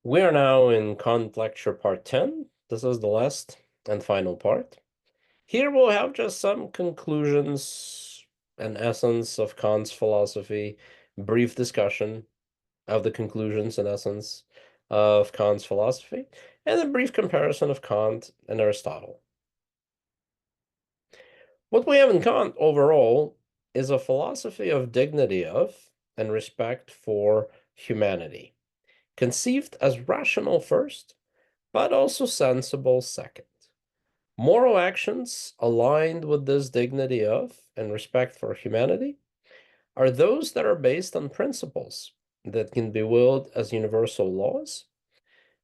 We are now in Kant lecture part 10. This is the last and final part. Here we'll have just some conclusions and essence of Kant's philosophy, brief discussion of the conclusions and essence of Kant's philosophy, and a brief comparison of Kant and Aristotle. What we have in Kant overall is a philosophy of dignity of and respect for humanity, conceived as rational first, but also sensible second. Moral actions aligned with this dignity of and respect for humanity are those that are based on principles that can be willed as universal laws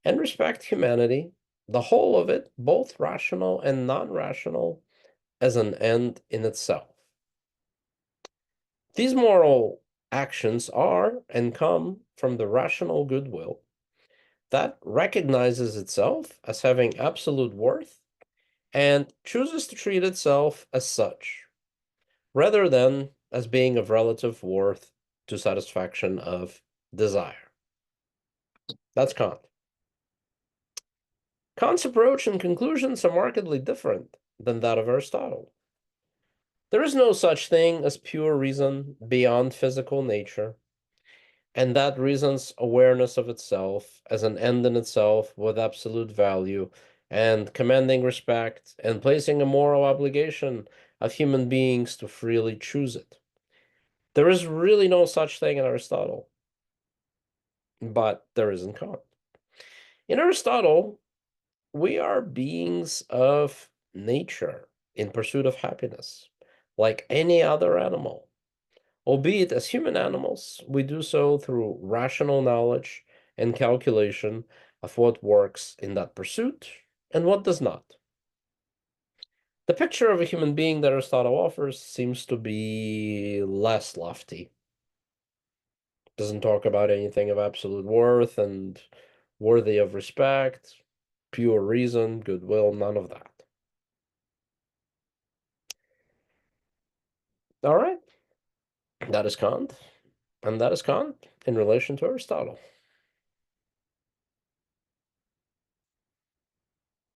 and respect humanity, the whole of it, both rational and non-rational, as an end in itself. These moral actions are and come from the rational goodwill that recognizes itself as having absolute worth and chooses to treat itself as such, rather than as being of relative worth to satisfaction of desire. That's Kant. Kant's approach and conclusions are markedly different than that of Aristotle. There is no such thing as pure reason beyond physical nature, and that reason's awareness of itself as an end in itself with absolute value and commanding respect and placing a moral obligation of human beings to freely choose it. There is really no such thing in Aristotle, but there is in Kant. In Aristotle, we are beings of nature in pursuit of happiness, like any other animal. Albeit as human animals, we do so through rational knowledge and calculation of what works in that pursuit and what does not. The picture of a human being that Aristotle offers seems to be less lofty. Doesn't talk about anything of absolute worth and worthy of respect, pure reason, goodwill, none of that. All right, that is Kant, and that is Kant in relation to Aristotle.